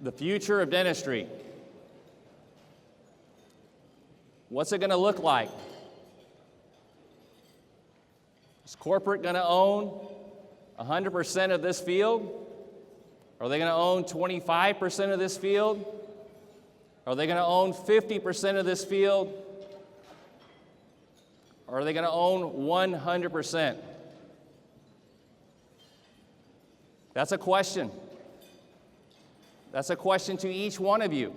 The future of dentistry. What's it going to look like? Is corporate going to own 100% of this field? Are they going to own 25% of this field? Are they going to own 50% of this field? Or are they going to own 100%? That's a question. That's a question to each one of you.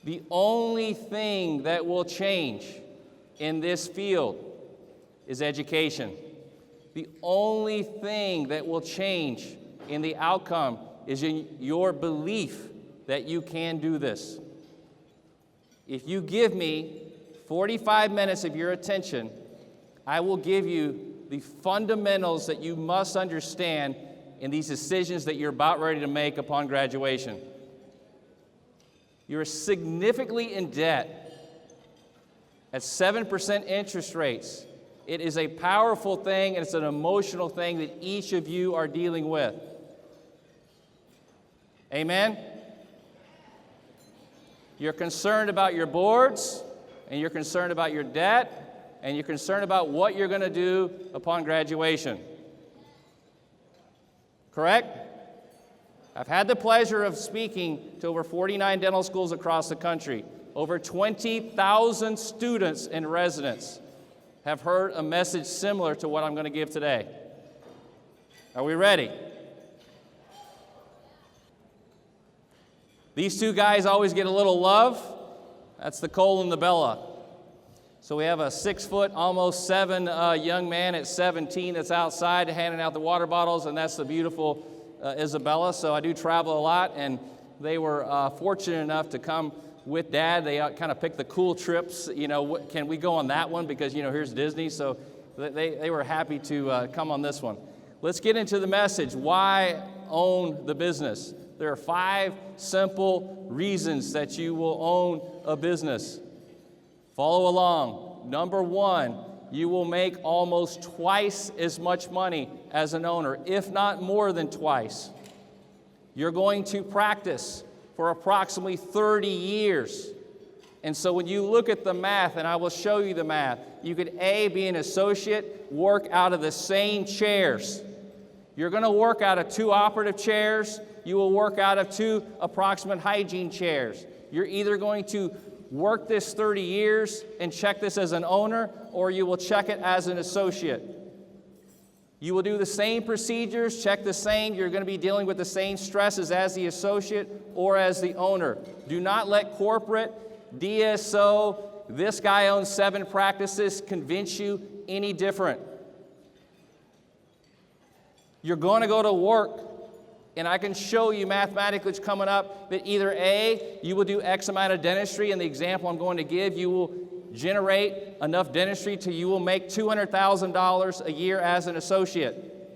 The only thing that will change in this field is education. The only thing that will change in the outcome is in your belief that you can do this. If you give me 45 minutes of your attention, I will give you the fundamentals that you must understand in these decisions that you're about ready to make upon graduation. You're significantly in debt at 7% interest rates. It is a powerful thing, and it's an emotional thing that each of you are dealing with. Amen? You're concerned about your boards, and you're concerned about your debt, and you're concerned about what you're going to do upon graduation. Correct? I've had the pleasure of speaking to over 49 dental schools across the country. Over 20,000 students and residents have heard a message similar to what I'm going to give today. Are we ready? These two guys always get a little love. That's the Cole and the Bella. So we have a 6 foot, almost 7 young man at 17 that's outside handing out the water bottles, and that's the beautiful Isabella. So I do travel a lot, and they were fortunate enough to come with Dad. They kind of picked the cool trips. You know, can we go on that one? Because, you know, here's Disney. So they were happy to come on this one. Let's get into the message. Why own the business? There are 5 simple reasons that you will own a business. Follow along. Number 1, you will make almost twice as much money as an owner, if not more than twice. You're going to practice for approximately 30 years. And so when you look at the math, and I will show you the math, you could A, be an associate, work out of the same chairs. You're going to work out of 2 operative chairs. You will work out of 2 approximate hygiene chairs. You're either going to work this 30 years and check this as an owner, or you will check it as an associate. You will do the same procedures, check the same. You're going to be dealing with the same stresses as the associate or as the owner. Do not let corporate, DSO, this guy owns 7 practices, convince you any different. You're going to go to work, and I can show you mathematically coming up that either A, you will do X amount of dentistry, and the example I'm going to give, you will generate enough dentistry till you will make $200,000 a year as an associate.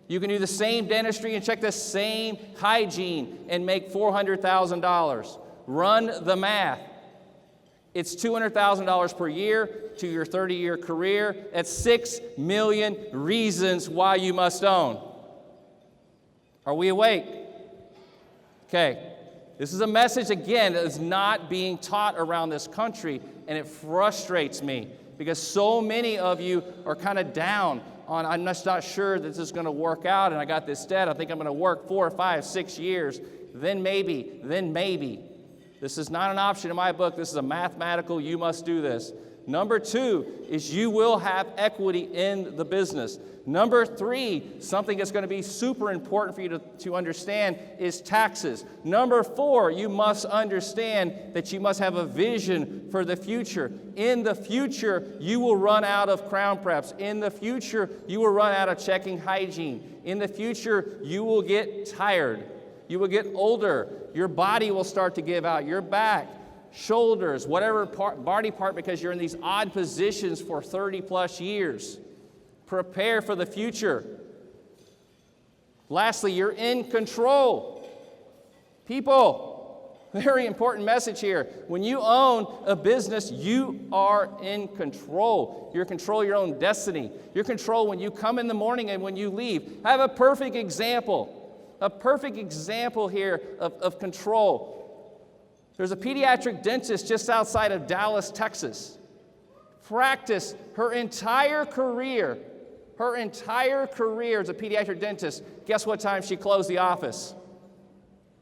You can do the same dentistry and check the same hygiene and make $400,000. Run the math. It's $200,000 per year to your 30-year career. That's 6 million reasons why you must own. Are we awake? Okay. This is a message, again, that is not being taught around this country, and it frustrates me because so many of you are kind of down on, I'm just not sure that this is going to work out, and I got this debt. I think I'm going to work 4 or 5, 6 years. Then maybe. This is not an option in my book. This is a mathematical, you must do this. Number 2 is you will have equity in the business. Number 3, something that's going to be super important for you to understand is taxes. Number 4, you must understand that you must have a vision for the future. In the future, you will run out of crown preps. In the future, you will run out of checking hygiene. In the future, you will get tired. You will get older. Your body will start to give out. Your back, shoulders, whatever body part, because you're in these odd positions for 30 plus years. Prepare for the future. Lastly, you're in control. People, very important message here. When you own a business, you are in control. You're in control of your own destiny. You're in control when you come in the morning and when you leave. I have a perfect example. A perfect example here of control. There's a pediatric dentist just outside of Dallas, Texas. Practiced her entire career as a pediatric dentist. Guess what time she closed the office?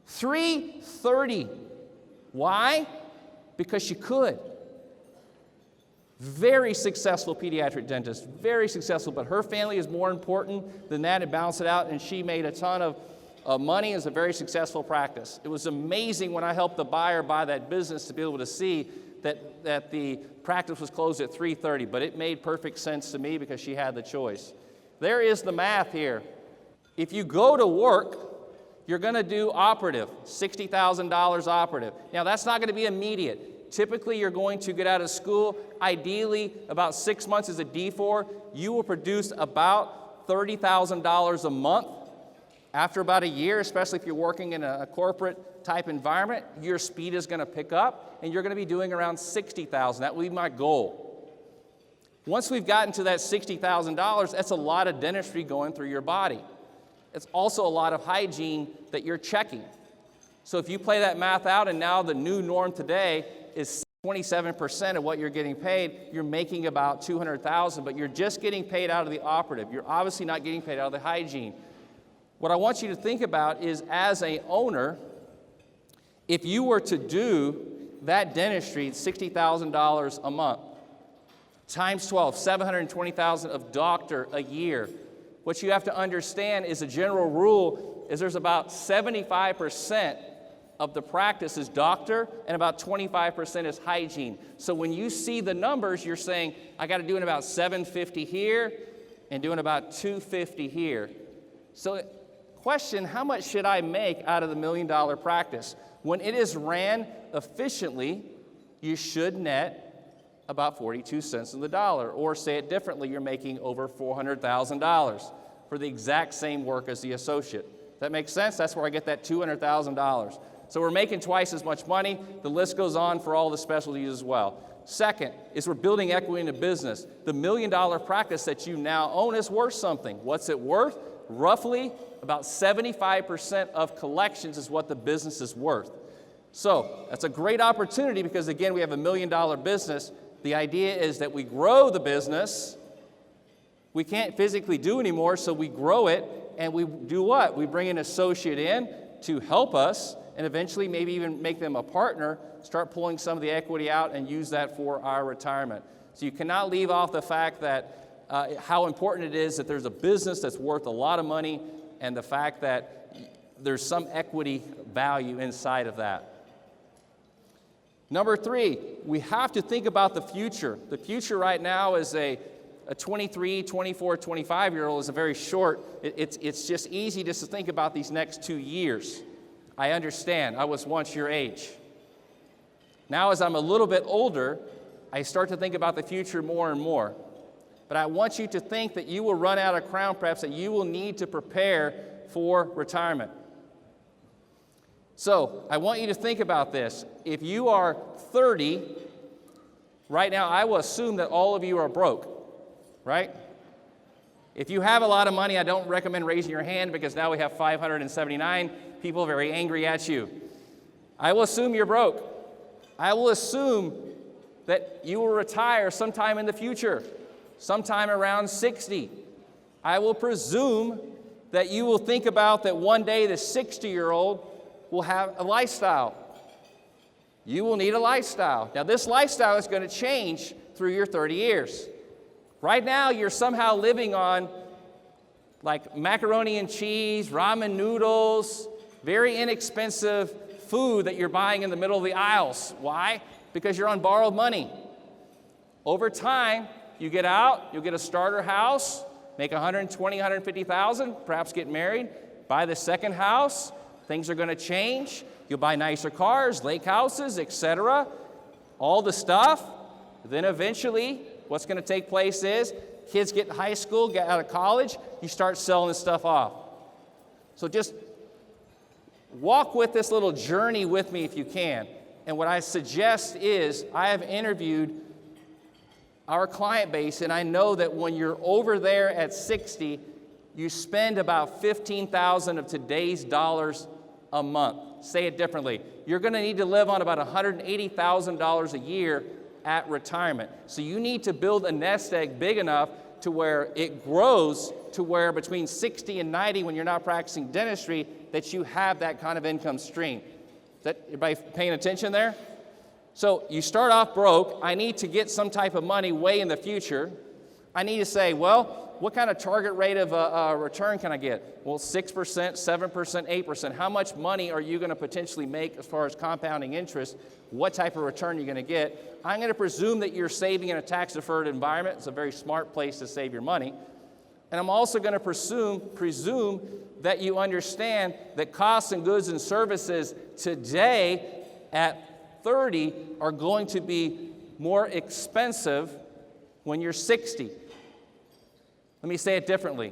3:30. Why? Because she could. Very successful pediatric dentist, very successful, but her family is more important than that. It balanced it out, and she made a ton of money. It's a very successful practice. It was amazing when I helped the buyer buy that business to be able to see that the practice was closed at 3:30, but it made perfect sense to me because she had the choice. There is the math here. If you go to work, you're going to do operative, $60,000 operative. Now, that's not going to be immediate. Typically, you're going to get out of school, ideally about 6 months as a D4. You will produce about $30,000 a month. After about a year, especially if you're working in a corporate type environment, your speed is going to pick up, and you're going to be doing around $60,000. That will be my goal. Once we've gotten to that $60,000, that's a lot of dentistry going through your body. It's also a lot of hygiene that you're checking. So if you play that math out, and now the new norm today is 27% of what you're getting paid, you're making about $200,000, but you're just getting paid out of the operative. You're obviously not getting paid out of the hygiene. What I want you to think about is, as an owner, if you were to do that dentistry, $60,000 a month, times 12, $720,000 of doctor a year. What you have to understand is a general rule is there's about 75% of the practice is doctor and about 25% is hygiene. So when you see the numbers, you're saying, I got to do about $750 here and doing about $250 here. So question, how much should I make out of the $1 million practice? When it is ran efficiently, you should net about 42 cents on the dollar. Or say it differently, you're making over $400,000 for the exact same work as the associate. That makes sense? That's where I get that $200,000. So we're making twice as much money. The list goes on for all the specialties as well. Second is we're building equity in the business. The $1 million practice that you now own is worth something. What's it worth? Roughly about 75% of collections is what the business is worth. So that's a great opportunity because, again, we have a $1 million business. The idea is that we grow the business. We can't physically do anymore, so we grow it, and we do what? We bring an associate in to help us, and eventually maybe even make them a partner, start pulling some of the equity out and use that for our retirement. So you cannot leave off the fact that how important it is that there's a business that's worth a lot of money, and the fact that there's some equity value inside of that. Number 3, we have to think about the future. The future right now is a 23, 24, 25-year-old is a very short. It's just easy just to think about these next 2 years. I understand. I was once your age. Now, as I'm a little bit older, I start to think about the future more and more. But I want you to think that you will run out of crown preps, that you will need to prepare for retirement. So I want you to think about this. If you are 30, right now I will assume that all of you are broke, right? If you have a lot of money, I don't recommend raising your hand because now we have 579 people very angry at you. I will assume you're broke. I will assume that you will retire sometime in the future, sometime around 60. I will presume that you will think about that one day the 60-year-old will have a lifestyle. You will need a lifestyle. Now, this lifestyle is going to change through your 30 years. Right now, you're somehow living on like macaroni and cheese, ramen noodles, very inexpensive food that you're buying in the middle of the aisles. Why? Because you're on borrowed money. Over time, you get out, you'll get a starter house, make $120,000, $150,000, perhaps get married, buy the second house. Things are going to change. You'll buy nicer cars, lake houses, etc. All the stuff. Then eventually, what's going to take place is kids get to high school, get out of college, you start selling this stuff off. So just walk with this little journey with me if you can. And what I suggest is I have interviewed our client base, and I know that when you're over there at 60, you spend about $15,000 of today's dollars a month. Say it differently. You're going to need to live on about $180,000 a year at retirement. So you need to build a nest egg big enough to where it grows to where between 60 and 90 when you're not practicing dentistry that you have that kind of income stream. Is that everybody paying attention there? So you start off broke. I need to get some type of money way in the future. I need to say, well, what kind of target rate of return can I get? Well, 6%, 7%, 8%. How much money are you going to potentially make as far as compounding interest? What type of return you're going to get? I'm going to presume that you're saving in a tax-deferred environment. It's a very smart place to save your money. And I'm also going to presume that you understand that costs and goods and services today at 30 are going to be more expensive when you're 60. Let me say it differently.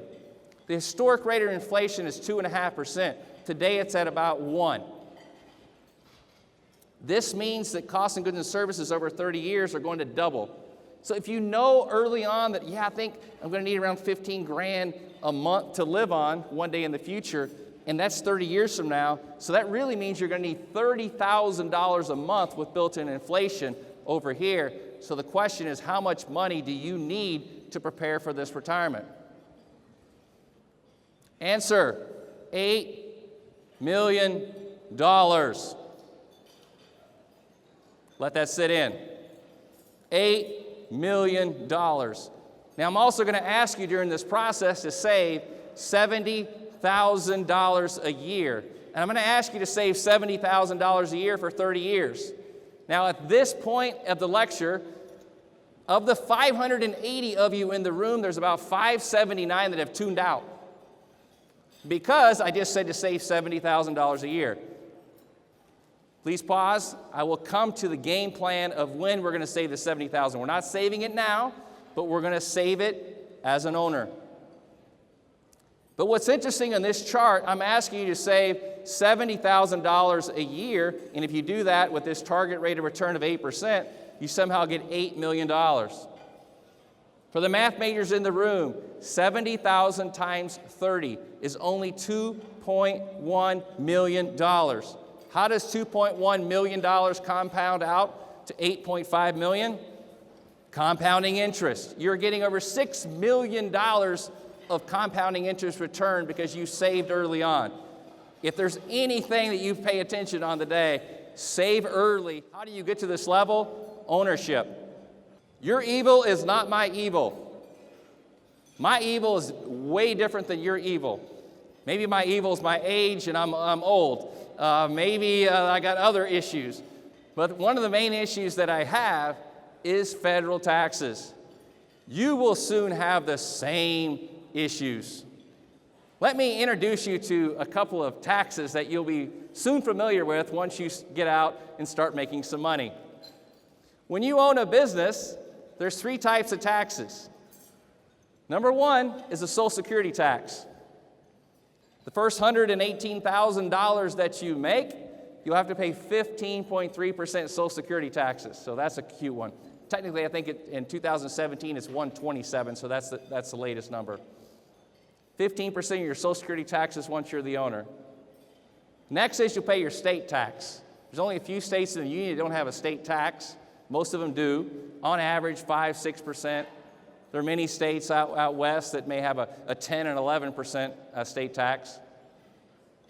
The historic rate of inflation is 2.5%. Today it's at about 1%. This means that costs and goods and services over 30 years are going to double. So if you know early on that, I think I'm going to need around 15 grand a month to live on one day in the future, and that's 30 years from now, so that really means you're going to need $30,000 a month with built-in inflation over here. So the question is, how much money do you need to prepare for this retirement? Answer, $8 million. Let that sit in. $8 million. Now I'm also going to ask you during this process to save $70,000 a year. And I'm going to ask you to save $70,000 a year for 30 years. Now at this point of the lecture, of the 580 of you in the room, there's about 579 that have tuned out because I just said to save $70,000 a year. Please pause. I will come to the game plan of when we're going to save the $70,000. We're not saving it now, but we're going to save it as an owner. But what's interesting on this chart, I'm asking you to save $70,000 a year, and if you do that with this target rate of return of 8%, you somehow get $8 million. For the math majors in the room, 70,000 times 30 is only $2.1 million. How does $2.1 million compound out to $8.5 million? Compounding interest. You're getting over $6 million of compounding interest return because you saved early on. If there's anything that you pay attention on today, save early. How do you get to this level? Ownership. Your evil is not my evil. My evil is way different than your evil. Maybe my evil is my age and I'm old. Maybe I got other issues. But one of the main issues that I have is federal taxes. You will soon have the same issues. Let me introduce you to a couple of taxes that you'll be soon familiar with once you get out and start making some money. When you own a business, there's 3 types of taxes. Number 1 is a Social Security tax. The first $118,000 that you make, you'll have to pay 15.3% Social Security taxes. So that's a cute one. Technically, I think in 2017 it's 127, so that's the latest number. 15% of your Social Security taxes once you're the owner. Next is you'll pay your state tax. There's only a few states in the union that don't have a state tax. Most of them do. On average, 5-6%. There are many states out west that may have a 10 and 11% state tax.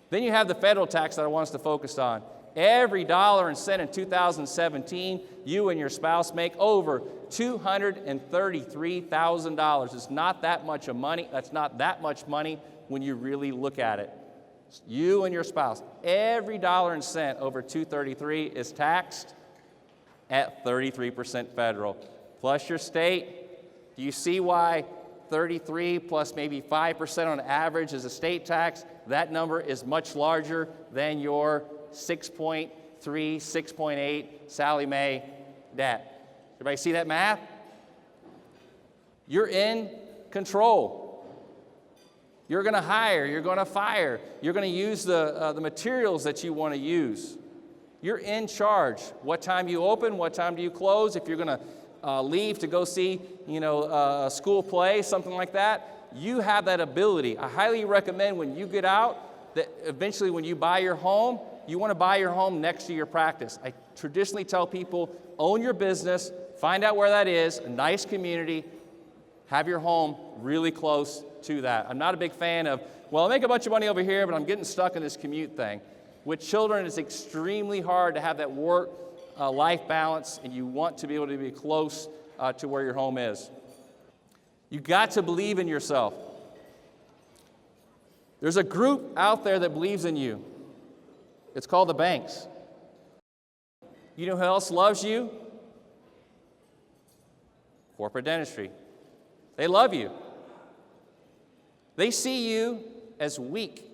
Then you have the federal tax that I want us to focus on. Every dollar and cent in 2017, you and your spouse make over $233,000. It's not that much of money. That's not that much money when you really look at it. You and your spouse, every dollar and cent over $233 is taxed at 33% federal. Plus your state. Do you see why 33 plus maybe 5% on average is a state tax? That number is much larger than your 6.3, 6.8 Sallie Mae debt. Everybody see that math? You're in control. You're going to hire. You're going to fire. You're going to use the materials that you want to use. You're in charge. What time you open? What time do you close? If you're going to leave to go see, a school play, something like that, you have that ability. I highly recommend when you get out that eventually when you buy your home, you want to buy your home next to your practice. I traditionally tell people, own your business, find out where that is, a nice community, have your home really close to that. I'm not a big fan of, well, I make a bunch of money over here, but I'm getting stuck in this commute thing. With children, it's extremely hard to have that work-life balance, and you want to be able to be close to where your home is. You got to believe in yourself. There's a group out there that believes in you. It's called the banks. You know who else loves you? Corporate dentistry. They love you. They see you as weak.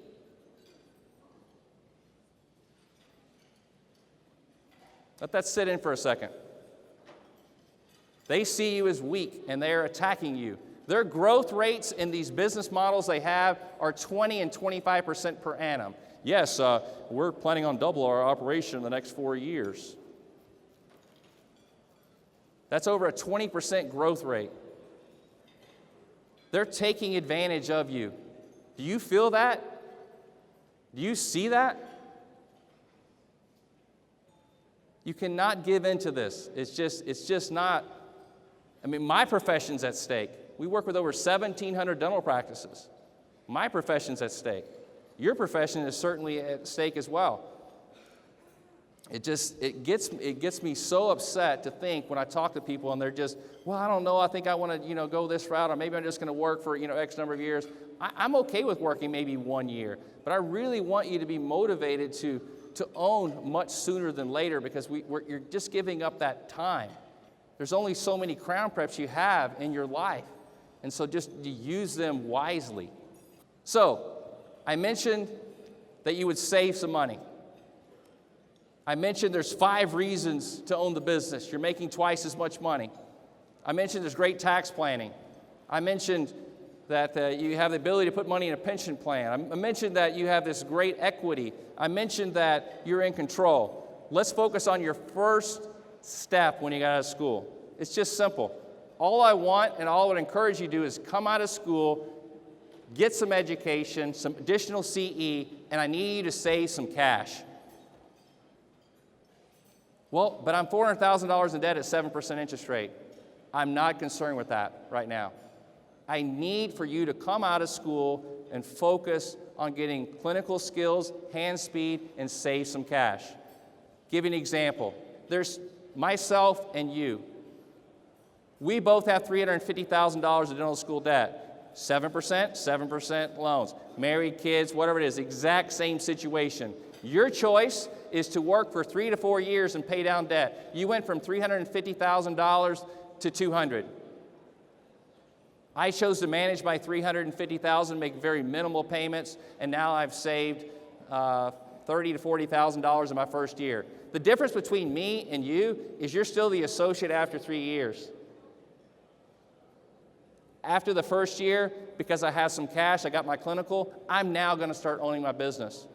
Let that sit in for a second. They see you as weak, and they're attacking you. Their growth rates in these business models they have are 20 and 25% per annum. Yes, we're planning on double our operation in the next 4 years. That's over a 20% growth rate. They're taking advantage of you. Do you feel that? Do you see that? You cannot give into this. It's just not. I mean, my profession's at stake. We work with over 1,700 dental practices. My profession's at stake. Your profession is certainly at stake as well. It gets me so upset to think when I talk to people and they're just, well, I don't know, I think I want to, go this route, or maybe I'm just going to work for, X number of years. I'm okay with working maybe 1 year, but I really want you to be motivated to own much sooner than later, because you're just giving up that time. There's only so many crown preps you have in your life, and so just use them wisely. So, I mentioned that you would save some money. I mentioned there's 5 reasons to own the business. You're making twice as much money. I mentioned there's great tax planning. I mentioned that you have the ability to put money in a pension plan. I mentioned that you have this great equity. I mentioned that you're in control. Let's focus on your first step when you got out of school. It's just simple. All I want and all I would encourage you to do is come out of school, get some education, some additional CE, and I need you to save some cash. Well, but I'm $400,000 in debt at 7% interest rate. I'm not concerned with that right now. I need for you to come out of school and focus on getting clinical skills, hand speed, and save some cash. Give you an example. There's myself and you. We both have $350,000 of dental school debt. 7% loans. Married, kids, whatever it is, exact same situation. Your choice is to work for 3 to 4 years and pay down debt. You went from $350,000 to $200,000. I chose to manage my $350,000, make very minimal payments, and now I've saved $30,000 to $40,000 in my first year. The difference between me and you is you're still the associate after 3 years. After the first year, because I have some cash, I got my clinical, I'm now going to start owning my business.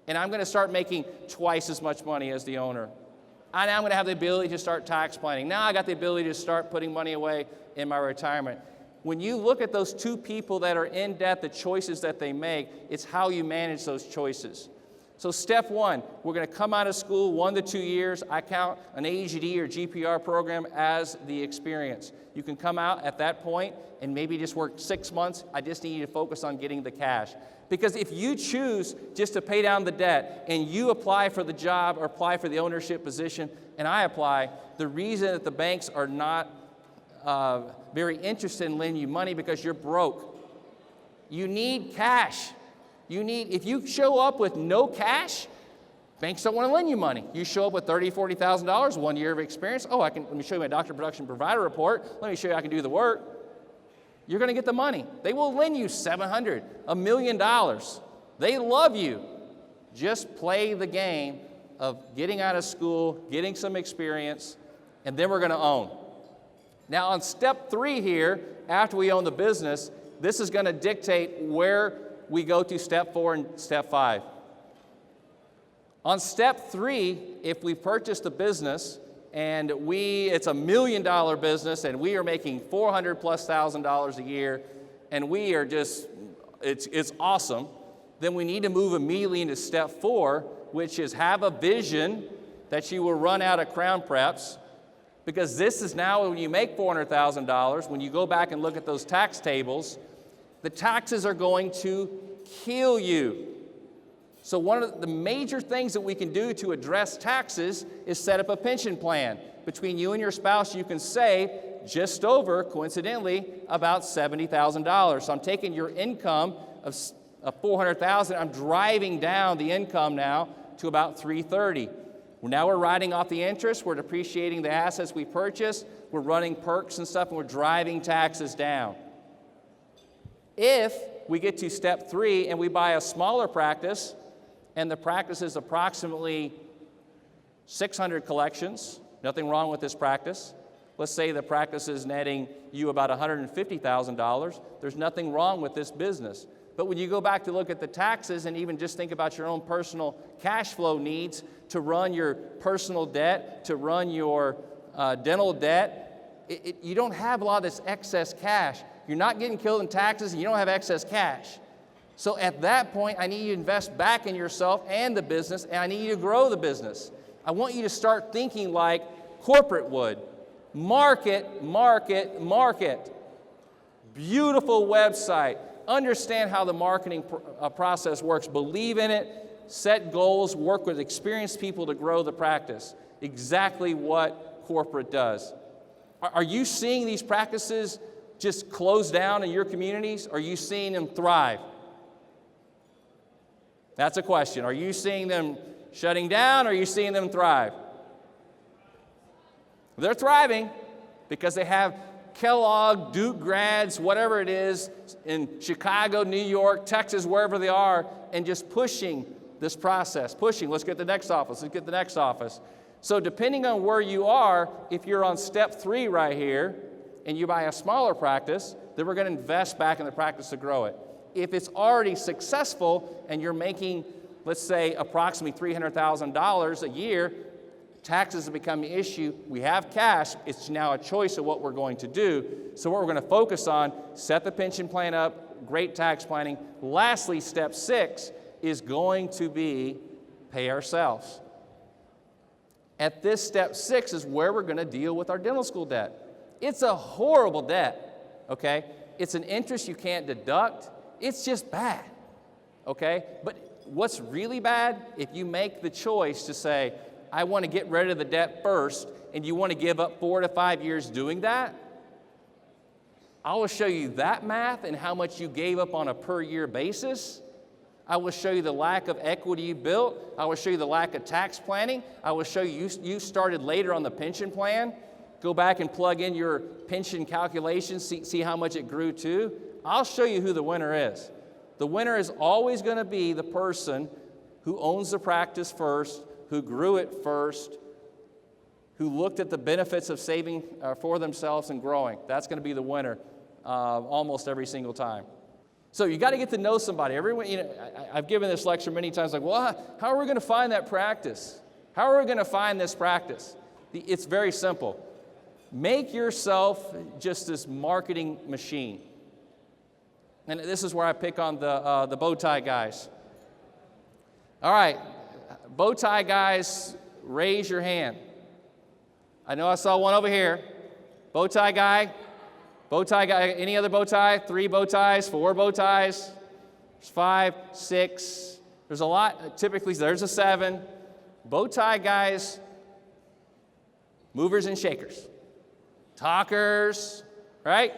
And I'm going to start making twice as much money as the owner. And I'm going to have the ability to start tax planning. Now I got the ability to start putting money away in my retirement. When you look at those two people that are in debt, the choices that they make, it's how you manage those choices. So step 1, we're going to come out of school 1 to 2 years. I count an AGD or GPR program as the experience. You can come out at that point and maybe just work 6 months. I just need you to focus on getting the cash. Because if you choose just to pay down the debt and you apply for the job or apply for the ownership position and I apply, the reason that the banks are not very interested in lending you money because you're broke. You need cash. If you show up with no cash, banks don't want to lend you money. You show up with $30,000, $40,000, 1 year of experience. Oh, let me show you my doctor production provider report. Let me show you I can do the work. You're going to get the money. They will lend you $700,000, $1 million. They love you. Just play the game of getting out of school, getting some experience, and then we're going to own. Now on step 3 here, after we own the business, this is going to dictate where we go to step 4 and step 5. On step 3, if we purchase the business and it's $1 million business and we are making $400,000+ a year, and we are just, it's awesome, then we need to move immediately into step 4, which is have a vision that you will run out of Crown Preps, because this is now when you make $400,000, when you go back and look at those tax tables, the taxes are going to kill you. So one of the major things that we can do to address taxes is set up a pension plan. Between you and your spouse, you can save just over, coincidentally, about $70,000. So I'm taking your income of $400,000, I'm driving down the income now to about $330,000. Now we're writing off the interest, we're depreciating the assets we purchased, we're running perks and stuff, and we're driving taxes down. If we get to step 3 and we buy a smaller practice, and the practice is approximately 600 collections, nothing wrong with this practice. Let's say the practice is netting you about $150,000. There's nothing wrong with this business. But when you go back to look at the taxes and even just think about your own personal cash flow needs to run your personal debt, to run your dental debt, you don't have a lot of this excess cash. You're not getting killed in taxes and you don't have excess cash. So at that point, I need you to invest back in yourself and the business, and I need you to grow the business. I want you to start thinking like corporate would. Market, market, market. Beautiful website. Understand how the marketing process works. Believe in it. Set goals. Work with experienced people to grow the practice. Exactly what corporate does. Are you seeing these practices just close down in your communities? Or are you seeing them thrive? That's a question. Are you seeing them shutting down, or are you seeing them thrive? They're thriving because they have Kellogg, Duke grads, whatever it is, in Chicago, New York, Texas, wherever they are, and just pushing this process, pushing. Let's get the next office, let's get the next office. So depending on where you are, if you're on step 3 right here, and you buy a smaller practice, then we're going to invest back in the practice to grow it. If it's already successful and you're making, let's say, approximately $300,000 a year, taxes have become an issue. We have cash. It's now a choice of what we're going to do. So what we're going to focus on, set the pension plan up, great tax planning. Lastly, step 6 is going to be pay ourselves. At this step 6 is where we're going to deal with our dental school debt. It's a horrible debt, okay? It's an interest you can't deduct. It's just bad, okay? But what's really bad, if you make the choice to say, I want to get rid of the debt first, and you want to give up 4 to 5 years doing that, I will show you that math and how much you gave up on a per year basis. I will show you the lack of equity you built. I will show you the lack of tax planning. I will show you started later on the pension plan. Go back and plug in your pension calculations, see how much it grew to. I'll show you who the winner is. The winner is always going to be the person who owns the practice first, who grew it first, who looked at the benefits of saving for themselves and growing. That's going to be the winner almost every single time. So you got to get to know somebody. Everyone, I've given this lecture many times, like, well, how are we going to find that practice? How are we going to find this practice? It's very simple. Make yourself just this marketing machine. And this is where I pick on the bow tie guys. All right, bow tie guys, raise your hand. I know I saw one over here. Bow tie guy, any other bow tie? 3 bow ties, 4 bow ties, there's 5, 6. There's a lot, typically there's a 7. Bow tie guys, movers and shakers. Talkers, right?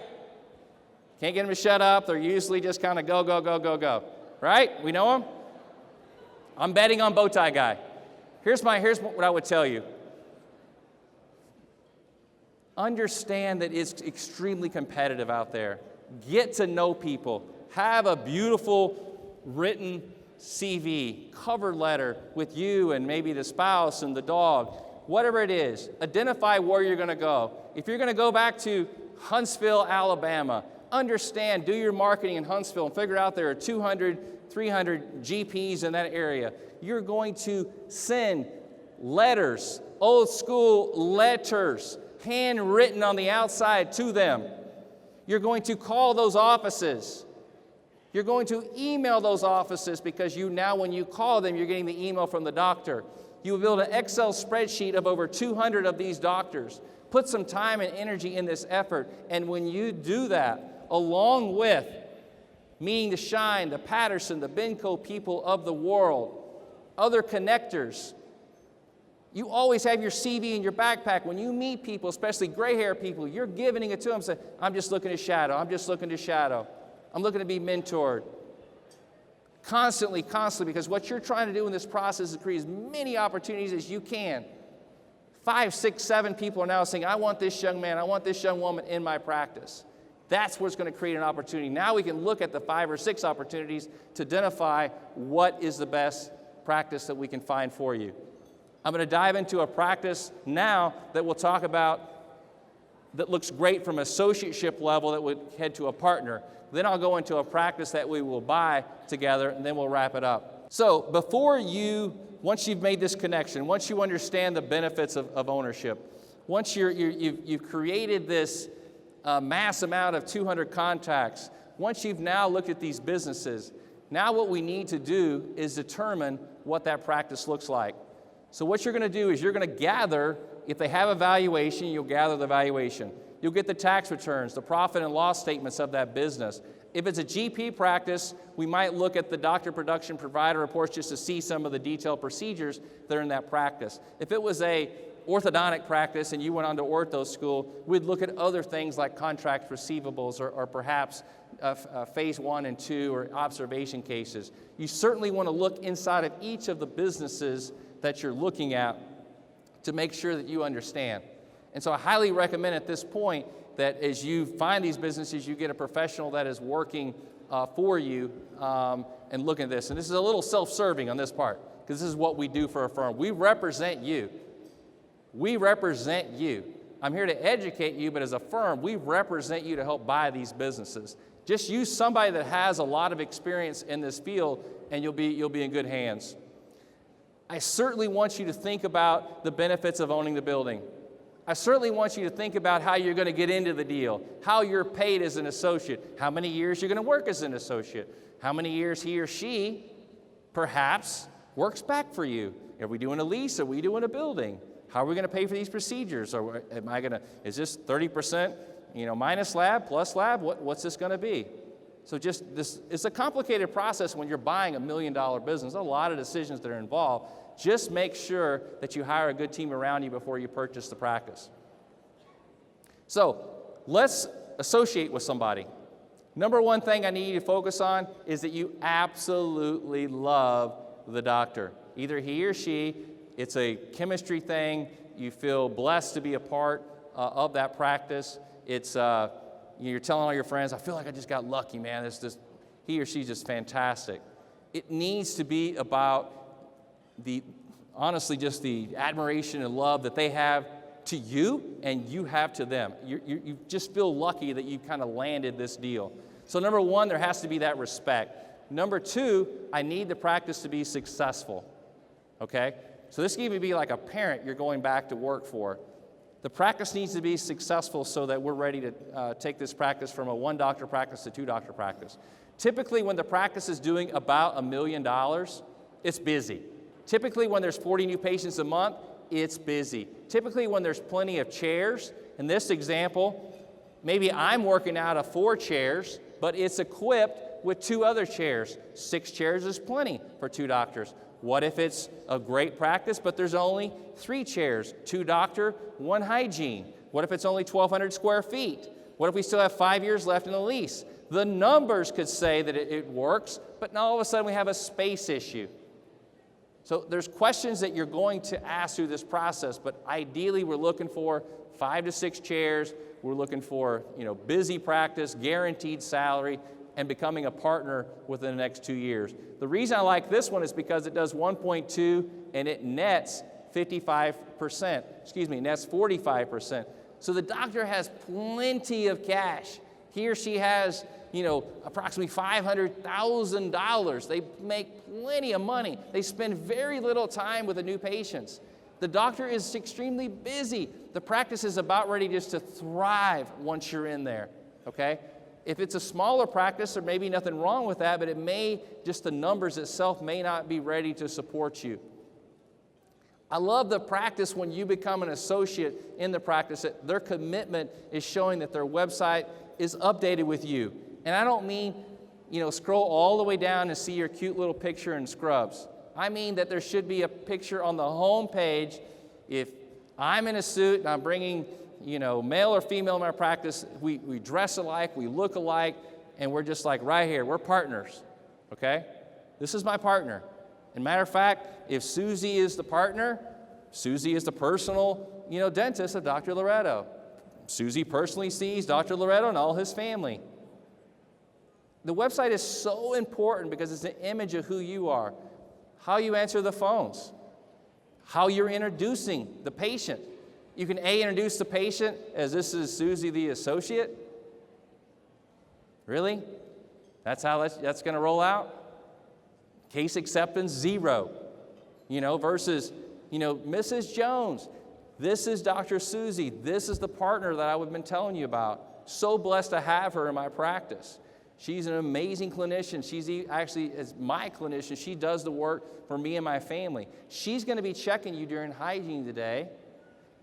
Can't get them to shut up. They're usually just kind of go, go, go, go, go. Right? We know them? I'm betting on bow tie guy. Here's what I would tell you. Understand that it's extremely competitive out there. Get to know people. Have a beautiful written CV, cover letter with you and maybe the spouse and the dog. Whatever it is, identify where you're going to go. If you're going to go back to Huntsville, Alabama, understand, do your marketing in Huntsville and figure out there are 200, 300 GPs in that area. You're going to send letters, old school letters, handwritten on the outside to them. You're going to call those offices. You're going to email those offices because when you call them, you're getting the email from the doctor. You will build an Excel spreadsheet of over 200 of these doctors. Put some time and energy in this effort. And when you do that, along with meeting the Shine, the Patterson, the Benco people of the world, other connectors, you always have your CV in your backpack. When you meet people, especially gray hair people, you're giving it to them. Say, I'm just looking to shadow. I'm just looking to shadow. I'm looking to be mentored. Constantly, because what you're trying to do in this process is create as many opportunities as you can. 5, 6, 7 people are now saying, I want this young man, I want this young woman in my practice. That's what's going to create an opportunity. Now we can look at the 5 or 6 opportunities to identify what is the best practice that we can find for you. I'm going to dive into a practice now that we'll talk about that looks great from associateship level that would head to a partner. Then I'll go into a practice that we will buy together, and then we'll wrap it up. So once you've made this connection, once you understand the benefits of ownership, once you've created this mass amount of 200 contacts, once you've now looked at these businesses, now what we need to do is determine what that practice looks like. So what you're going to do is you're going to gather, if they have a valuation, you'll gather the valuation. You'll get the tax returns, the profit and loss statements of that business. If it's a GP practice, we might look at the doctor production provider reports just to see some of the detailed procedures that are in that practice. If it was a orthodontic practice and you went on to ortho school, we'd look at other things like contract receivables or perhaps phase 1 and 2 or observation cases. You certainly want to look inside of each of the businesses that you're looking at to make sure that you understand. And so I highly recommend at this point that as you find these businesses, you get a professional that is working for you and look at this. And this is a little self-serving on this part because this is what we do for a firm. We represent you. We represent you. I'm here to educate you, but as a firm, we represent you to help buy these businesses. Just use somebody that has a lot of experience in this field, and you'll be in good hands. I certainly want you to think about the benefits of owning the building. I certainly want you to think about how you're going to get into the deal, how you're paid as an associate, how many years you're going to work as an associate, how many years he or she perhaps works back for you. Are we doing a lease? Are we doing a building? How are we going to pay for these procedures? Or is this 30%, minus lab, plus lab? What's this going to be? So it's a complicated process when you're buying $1 million business. A lot of decisions that are involved. Just make sure that you hire a good team around you before you purchase the practice. So let's associate with somebody. Number one thing I need you to focus on is that you absolutely love the doctor. Either he or she, it's a chemistry thing, you feel blessed to be a part of that practice. It's you're telling all your friends, I feel like I just got lucky, man. He or she's just fantastic. It needs to be about honestly just the admiration and love that they have to you and you have to them. You just feel lucky that you kind of landed this deal. So number one, there has to be that respect. Number two, I need the practice to be successful, okay? So this can even be like a parent you're going back to work for. The practice needs to be successful so that we're ready to take this practice from a 1-doctor practice to 2-doctor practice. Typically, when the practice is doing about $1 million, it's busy. Typically, when there's 40 new patients a month, it's busy. Typically, when there's plenty of chairs, in this example, maybe I'm working out of 4 chairs, but it's equipped with 2 other chairs. 6 chairs is plenty for 2 doctors. What if it's a great practice, but there's only 3 chairs, 2 doctor, 1 hygiene? What if it's only 1,200 square feet? What if we still have 5 years left in the lease? The numbers could say that it works, but now all of a sudden we have a space issue. So there's questions that you're going to ask through this process, but ideally we're looking for 5 to 6 chairs. We're looking for, busy practice, guaranteed salary, and becoming a partner within the next 2 years. The reason I like this one is because it does 1.2 and it nets 55%. Nets 45%. So the doctor has plenty of cash. He or she has, approximately $500,000. They make plenty of money. They spend very little time with the new patients. The doctor is extremely busy. The practice is about ready just to thrive once you're in there, okay? If it's a smaller practice, there may be nothing wrong with that, but just the numbers itself may not be ready to support you. I love the practice when you become an associate in the practice, that their commitment is showing that their website is updated with you. And I don't mean, scroll all the way down and see your cute little picture in scrubs. I mean that there should be a picture on the home page. If I'm in a suit and I'm bringing, male or female in my practice, we dress alike, we look alike, and we're just like right here, we're partners, okay? This is my partner. And matter of fact, if Susie is the partner, Susie is the personal, dentist of Dr. Loretto. Susie personally sees Dr. Loretto and all his family. The website is so important because it's an image of who you are, how you answer the phones, how you're introducing the patient. You can introduce the patient as this is Susie the associate. Really? That's how that's going to roll out? Case acceptance 0, versus, Mrs. Jones, this is Dr. Susie, this is the partner that I've been telling you about. So blessed to have her in my practice. She's an amazing clinician. She's actually, as my clinician, she does the work for me and my family. She's going to be checking you during hygiene today,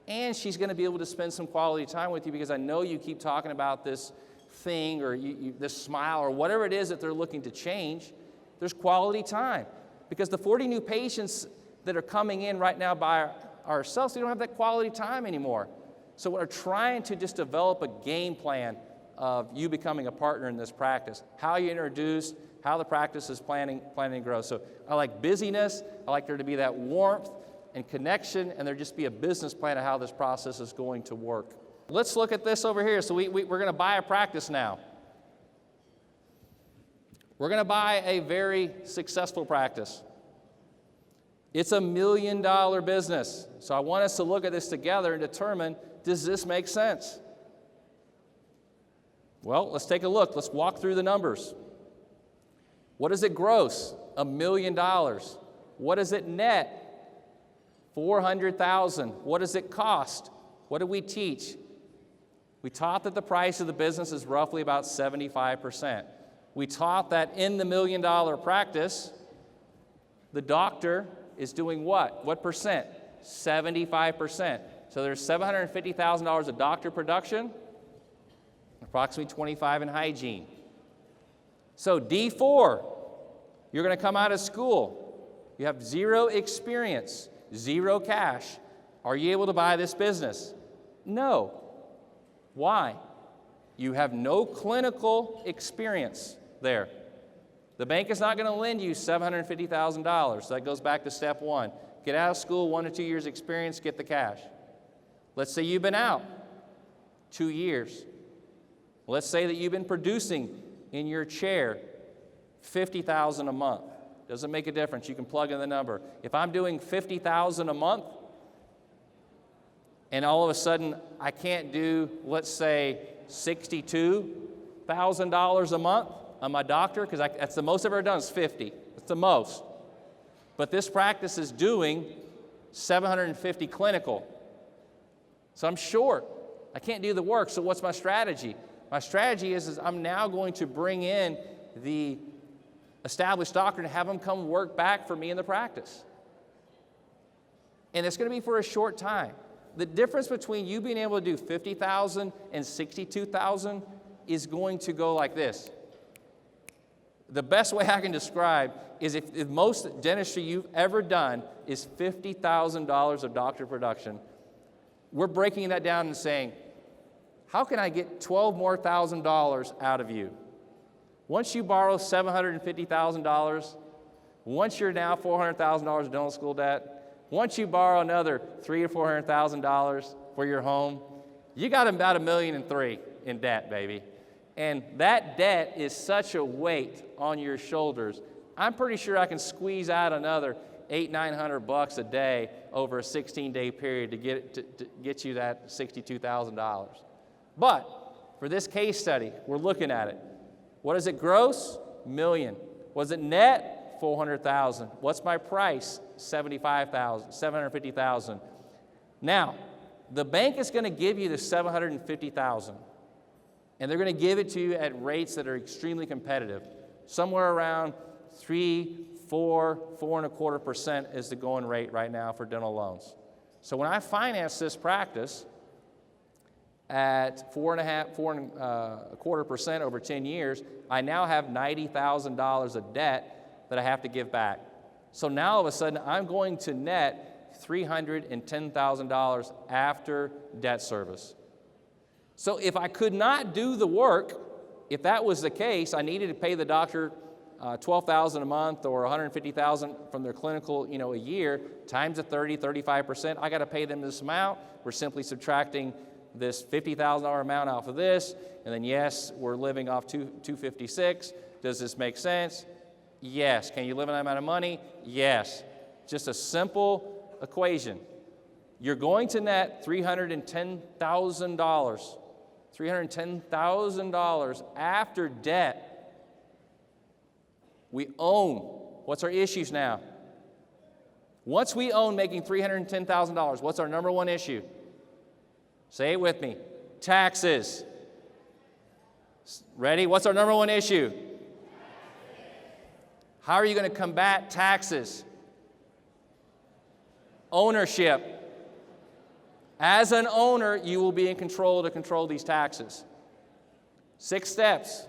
and she's going to be able to spend some quality time with you because I know you keep talking about this thing or this smile or whatever it is that they're looking to change. There's quality time because the 40 new patients that are coming in right now by ourselves, they don't have that quality time anymore. So we're trying to just develop a game plan of you becoming a partner in this practice, how you introduce, how the practice is planning to grow. So I like busyness. I like there to be that warmth and connection, and there just be a business plan of how this process is going to work. Let's look at this over here. So we're going to buy a practice now. We're going to buy a very successful practice. It's $1 million business. So I want us to look at this together and determine, does this make sense? Well, let's take a look. Let's walk through the numbers. What does it gross? $1 million. What does it net? $400,000. What does it cost? What do we teach? We taught that the price of the business is roughly about 75%. We taught that in the $1 million practice, the doctor is doing what? What percent? 75%. So there's $750,000 of doctor production, approximately $25,000 in hygiene. So D4, you're going to come out of school. You have 0 experience, 0 cash. Are you able to buy this business? No. Why? You have no clinical experience there. The bank is not going to lend you $750,000. So that goes back to step 1. Get out of school, 1 to 2 years experience, get the cash. Let's say you've been out 2 years. Let's say that you've been producing in your chair $50,000 a month. Doesn't make a difference. You can plug in the number. If I'm doing $50,000 a month, and all of a sudden I can't do, let's say, $62,000 a month on my doctor, because that's the most I've ever done is 50. That's the most. But this practice is doing 750 clinical. So I'm short. I can't do the work. So what's my strategy? My strategy is I'm now going to bring in the established doctor and have them come work back for me in the practice. And it's going to be for a short time. The difference between you being able to do $50,000 and $62,000 is going to go like this. The best way I can describe is if most dentistry you've ever done is $50,000 of doctor production, we're breaking that down and saying, how can I get $12,000 more out of you? Once you borrow $750,000, once you're now $400,000 of dental school debt, once you borrow another $300,000 or $400,000 for your home, you got about $1.3 million in debt, baby. And that debt is such a weight on your shoulders. I'm pretty sure I can squeeze out another $800-900 a day over a 16-day period to get you that $62,000. But for this case study, we're looking at it. What is it gross? $1 million. Was it net? $400,000. What's my price? $75,000, $750,000. Now, the bank is going to give you the $750,000. And they're going to give it to you at rates that are extremely competitive. Somewhere around 4.25% is the going rate right now for dental loans. So when I finance this practice at 4.25% over 10 years, I now have $90,000 of debt that I have to give back. So now all of a sudden I'm going to net $310,000 after debt service. So if I could not do the work, if that was the case, I needed to pay the doctor $12,000 a month or $150,000 from their clinical, a year, times the 35%. I got to pay them this amount. We're simply subtracting this $50,000 amount off of this, and then yes, we're living off $256. Does this make sense? Yes. Can you live on that amount of money? Yes. Just a simple equation. You're going to net $310,000. $310,000 after debt. We own. What's our issues now? Once we own making $310,000, what's our number one issue? Say it with me. Taxes. Ready? What's our number one issue? How are you going to combat taxes? Ownership. As an owner, you will be in control to control these taxes. 6 steps.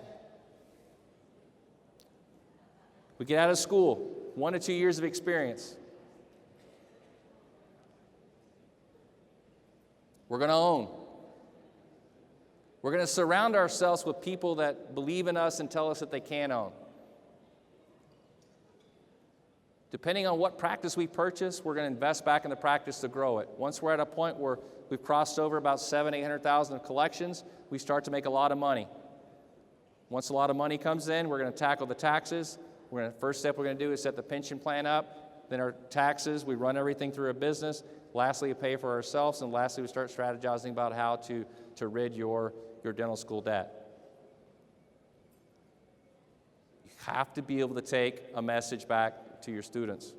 We get out of school, 1 to 2 years of experience. We're going to own. We're going to surround ourselves with people that believe in us and tell us that they can own. Depending on what practice we purchase, we're going to invest back in the practice to grow it. Once we're at a point where we've crossed over about $700,000-800,000 of collections, we start to make a lot of money. Once a lot of money comes in, we're going to tackle the taxes. First step we're going to do is set the pension plan up. Then our taxes, we run everything through a business. Lastly, we pay for ourselves. And lastly, we start strategizing about how to rid your dental school debt. You have to be able to take a message back to your students.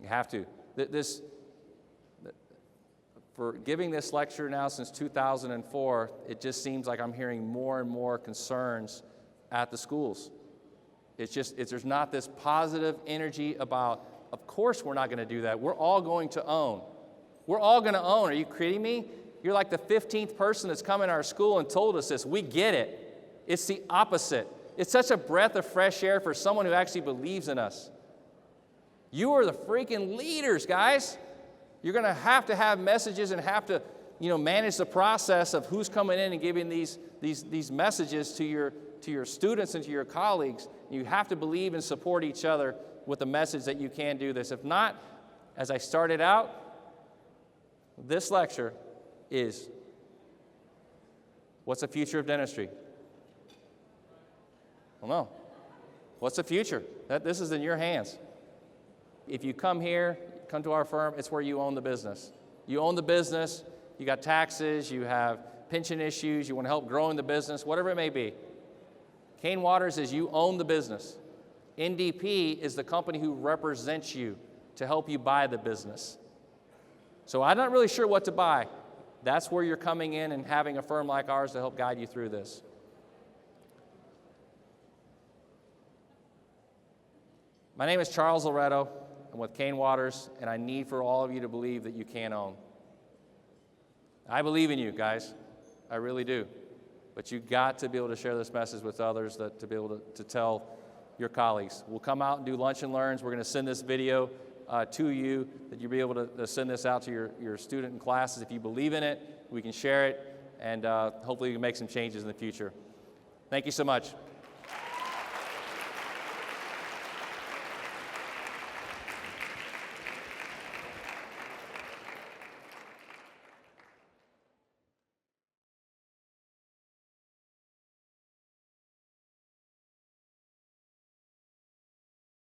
You have to. For giving this lecture now since 2004, it just seems like I'm hearing more and more concerns at the schools. There's not this positive energy about, of course we're not going to do that. We're all going to own. We're all going to own. Are you kidding me? You're like the 15th person that's come in our school and told us this. We get it. It's the opposite. It's such a breath of fresh air for someone who actually believes in us. You are the freaking leaders, guys. You're going to have messages and have to, manage the process of who's coming in and giving these messages to your students and to your colleagues. You have to believe and support each other with the message that you can do this. If not, as I started out, this lecture is, what's the future of dentistry? Well, no. What's the future? This is in your hands. If you come here, come to our firm, it's where you own the business. You own the business, you got taxes, you have pension issues, you want to help growing the business, whatever it may be. Cain Watters is you own the business. NDP is the company who represents you to help you buy the business. So I'm not really sure what to buy. That's where you're coming in and having a firm like ours to help guide you through this. My name is Charles Loretto. I'm with Cain Watters, and I need for all of you to believe that you can own. I believe in you, guys. I really do. But you've got to be able to share this message with others, to be able to tell your colleagues. We'll come out and do lunch and learns. We're going to send this video to you, that you'll be able to send this out to your student and classes. If you believe in it, we can share it, and hopefully we can make some changes in the future. Thank you so much.